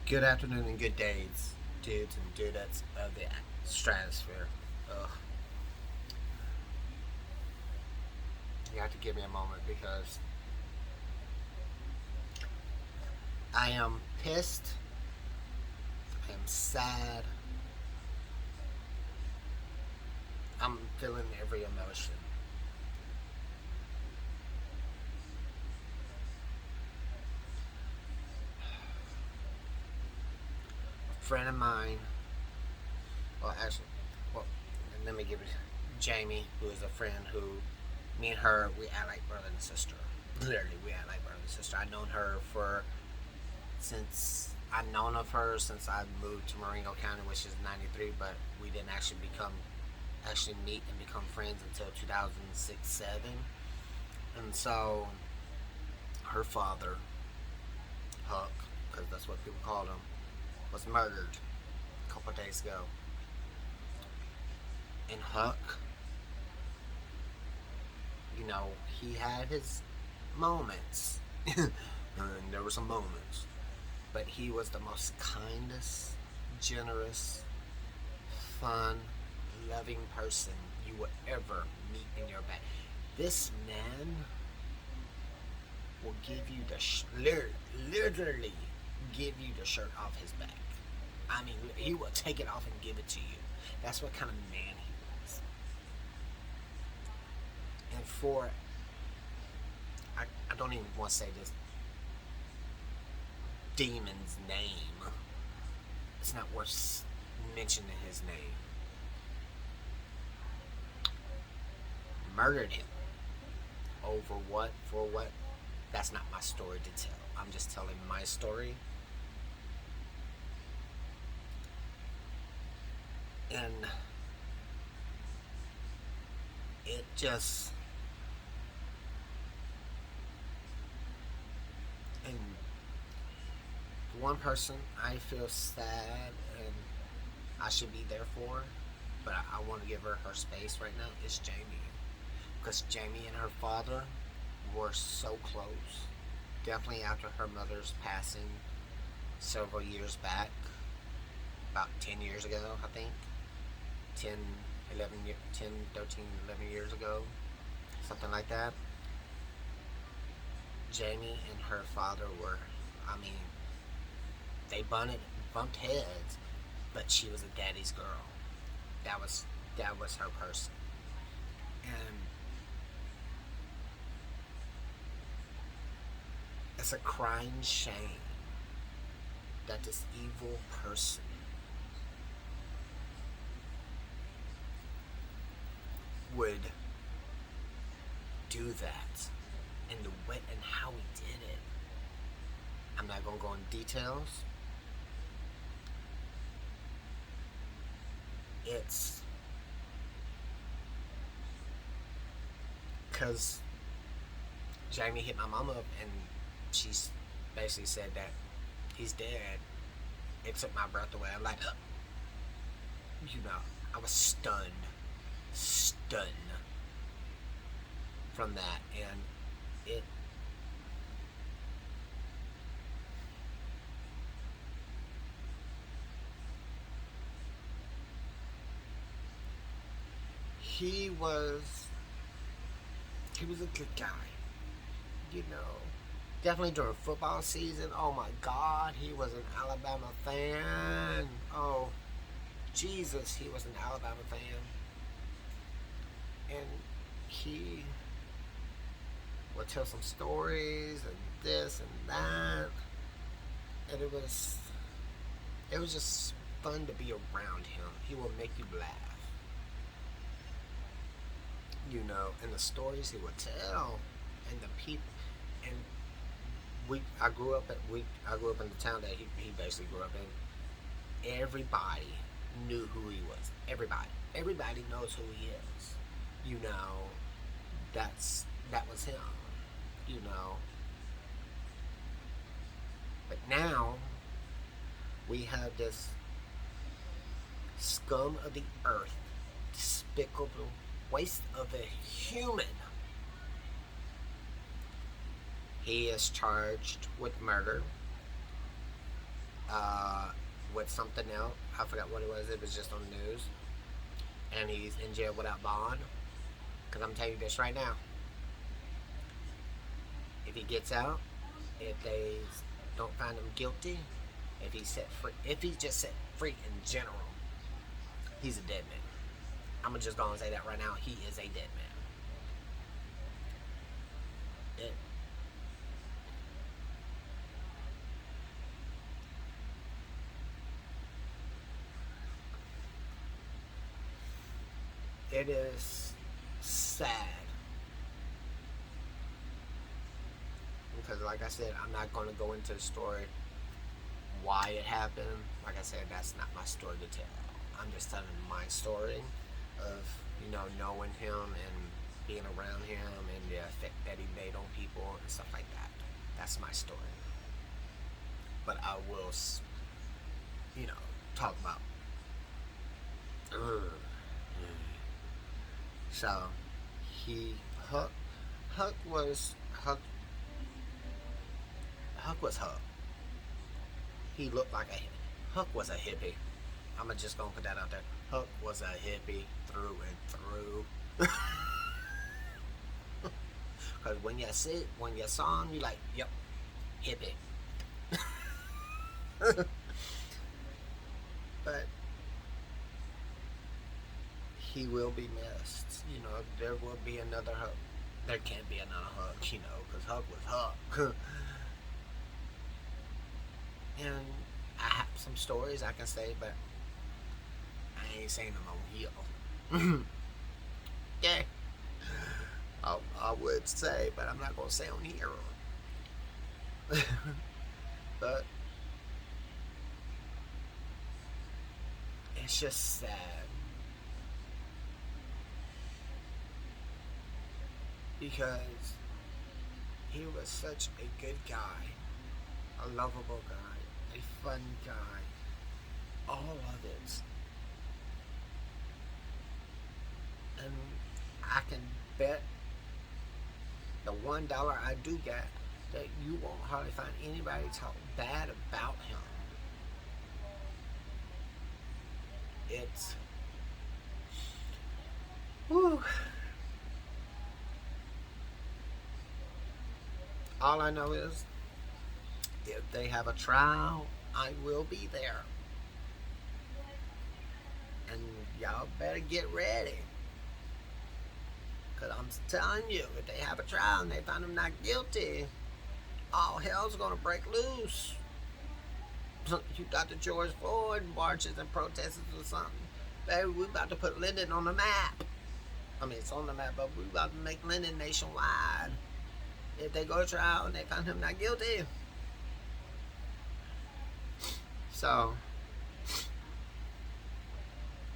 Good afternoon and good days, dudes and dudettes of the stratosphere. Ugh. You have to give me a moment because I am pissed, I am sad, I'm feeling every emotion. A friend of mine, well, actually, well, let me give it Jamie, who is a friend who, me and her, we act like brother and sister. Literally, we act like brother and sister. I've known her I've known of her since I moved to Marengo County, which is '93, but we didn't actually meet and become friends until 2006 7. And so her father, Huck, because that's what people called him, was murdered a couple of days ago. And Huck, he had his moments. And there were some moments. But he was the most kindest, generous, fun, loving person you will ever meet in your back. This man will give you literally give you the shirt off his back. I mean, he will take it off and give it to you. That's what kind of man he was. And I don't even want to say this demon's name. It's not worth mentioning his name. Murdered him. Over what? For what? That's not my story to tell. I'm just telling my story. And it just. And one person I feel sad and I should be there for, but I want to give her space right now, is Jamie. Because Jamie and her father were so close. Definitely after her mother's passing several years back, about 10 years ago, I think. 10, 11, 10, 13, 11 years ago, something like that. Jamie and her father were, I mean, they bumped heads, but she was a daddy's girl. That was that was her person. And it's a crying shame that this evil person would do that and the way and how he did it. I'm not gonna go into details. It's because Jamie hit my mom up and she's basically said that he's dead. It took my breath away. I'm like, you know, I was stunned from that, and it he was he was a good guy, you know. Definitely during football season. Oh my God, he was an Alabama fan. Oh Jesus, he was an Alabama fan, and he would tell some stories and this and that, and it was just fun to be around him. He will make you laugh, and the stories he would tell, and the people, and I grew up in the town that he basically grew up in. Everybody knew who he was. Everybody knows who he is. You know, that was him. You know, but now we have this scum of the earth, despicable waste of a human. He is charged with murder. uh, with something else. I forgot what it was. It was just on the news, and he's in jail without bond. Cause I'm telling you this right now. If he gets out, if they don't find him guilty, if he's set free, if he's just set free in general, he's a dead man. I'm gonna just go and say that right now. He is a dead man. It, it is sad because, like I said, I'm not going to go into the story why it happened. Like I said, that's not my story to tell. I'm just telling my story of knowing him and being around him and the effect that he made on people and stuff like that. That's my story. But I will, you know, talk about. So he Huck Huck was Huck Huck was Huck. He looked like a Huck was a hippie. I'm just gonna put that out there. Huck was a hippie through and through. Cause when you saw him, you like, yep, hippie. But he will be missed. There will be another Huck. There can't be another Huck, because Huck was Huck. And I have some stories I can say, but I ain't saying them on here. Yeah, I would say, but I'm not gonna say on here. But it's just sad because he was such a good guy, a lovable guy, a fun guy, all of it. And I can bet the $1 I do get that you won't hardly find anybody talk bad about him. It's whew. All I know is if they have a trial, I will be there. And y'all better get ready. Because I'm telling you, if they have a trial and they find him not guilty, all hell's going to break loose. You got the George Floyd marches and protests or something. Baby, we about to put Linden on the map. I mean, it's on the map, but we about to make Linden nationwide. If they go to trial and they find him not guilty. So,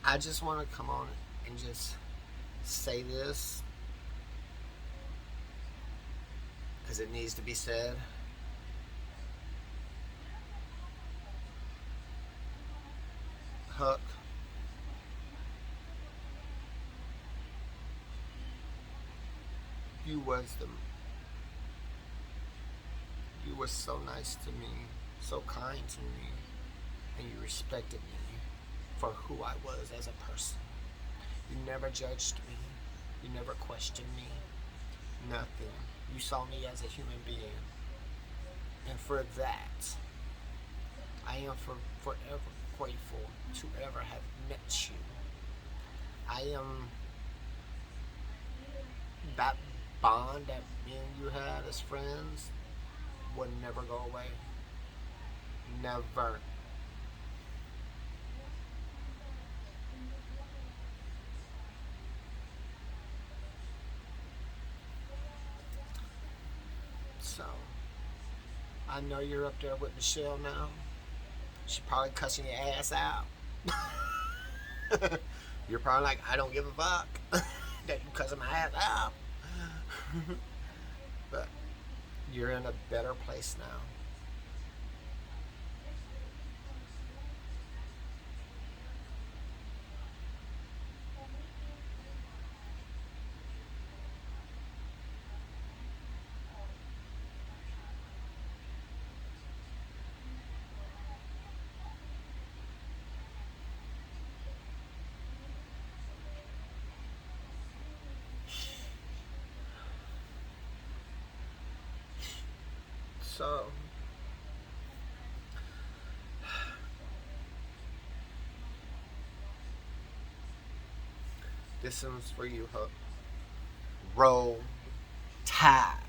I just want to come on and just say this because it needs to be said. Huck, you were so nice to me, so kind to me, and you respected me for who I was as a person. You never judged me. You never questioned me. Nothing. You saw me as a human being. And for that, I am forever grateful to ever have met you. I am that bond that me and you had as friends would never go away. Never. So, I know you're up there with Michelle now. She's probably cussing your ass out. You're probably like, I don't give a fuck that you cussing my ass out. But you're in a better place now. So, this one's for you, Huck. Roll Tide.